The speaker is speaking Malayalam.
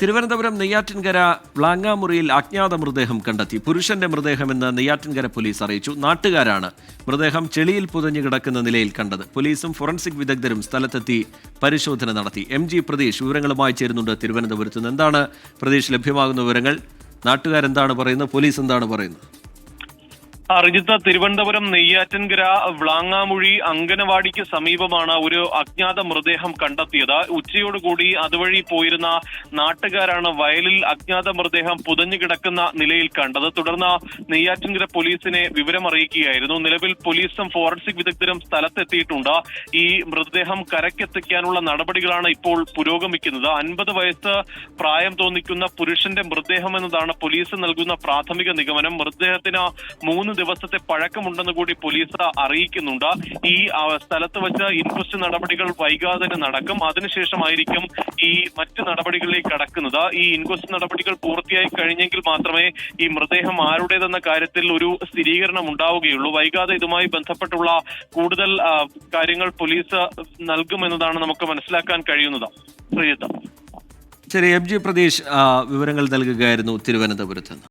തിരുവനന്തപുരം നെയ്യാറ്റിൻകര വ്ളാങ്ങാമുറിയിൽ അജ്ഞാത മൃതദേഹം കണ്ടെത്തി. പുരുഷന്റെ മൃതദേഹമെന്ന് നെയ്യാറ്റിൻകര പോലീസ് അറിയിച്ചു. നാട്ടുകാരാണ് മൃതദേഹം ചെളിയിൽ പുതഞ്ഞു കിടക്കുന്ന നിലയിൽ കണ്ടത്. പോലീസും ഫോറൻസിക് വിദഗ്ധരും സ്ഥലത്തെത്തി പരിശോധന നടത്തി. MG പ്രതീഷ് വിവരങ്ങളുമായി ചേരുന്നുണ്ട് തിരുവനന്തപുരത്ത് നിന്ന്. എന്താണ് പ്രതീഷ് ലഭ്യമാകുന്ന വിവരങ്ങൾ? നാട്ടുകാരെന്താണ് പറയുന്നത്? പോലീസ് എന്താണ് പറയുന്നത്? റിജിത്ത്, തിരുവനന്തപുരം നെയ്യാറ്റിൻകര വ്ളാങ്ങാമുഴി അങ്കനവാടിക്ക് സമീപമാണ് ഒരു അജ്ഞാത മൃതദേഹം കണ്ടെത്തിയത്. ഉച്ചയോടുകൂടി അതുവഴി പോയിരുന്ന നാട്ടുകാരാണ് വയലിൽ അജ്ഞാത മൃതദേഹം പുതഞ്ഞു കിടക്കുന്ന നിലയിൽ കണ്ടത്. തുടർന്ന് നെയ്യാറ്റിൻകര പോലീസിനെ വിവരമറിയിക്കുകയായിരുന്നു. നിലവിൽ പോലീസും ഫോറൻസിക് വിദഗ്ധരും സ്ഥലത്തെത്തിയിട്ടുണ്ട്. ഈ മൃതദേഹം കരക്കെത്തിക്കാനുള്ള നടപടികളാണ് ഇപ്പോൾ പുരോഗമിക്കുന്നത്. 50 വയസ്സ് പ്രായം തോന്നിക്കുന്ന പുരുഷന്റെ മൃതദേഹം എന്നതാണ് പോലീസ് നൽകുന്ന പ്രാഥമിക നിഗമനം. മൃതദേഹത്തിന് 3 ദിവസത്തെ പഴക്കമുണ്ടെന്ന് കൂടി പോലീസ് അറിയിക്കുന്നുണ്ട്. ഈ സ്ഥലത്ത് വെച്ച് ഇൻക്വസ്റ്റ് നടപടികൾ വൈകാതെ നടക്കും. അതിനുശേഷമായിരിക്കും ഈ മറ്റ് നടപടികളിലേക്ക് കടക്കുന്നത്. ഈ ഇൻക്വസ്റ്റ് നടപടികൾ പൂർത്തിയായി കഴിഞ്ഞെങ്കിൽ മാത്രമേ ഈ മൃതദേഹം ആരുടേതെന്ന കാര്യത്തിൽ ഒരു സ്ഥിരീകരണം ഉണ്ടാവുകയുള്ളൂ. വൈകാതെ ഇതുമായി ബന്ധപ്പെട്ടുള്ള കൂടുതൽ കാര്യങ്ങൾ പോലീസ് നൽകുമെന്നതാണ് നമുക്ക് മനസ്സിലാക്കാൻ കഴിയുന്നത്. ശരി, MG പ്രതീഷ് വിവരങ്ങൾ നൽകുകയായിരുന്നു തിരുവനന്തപുരത്ത് നിന്ന്.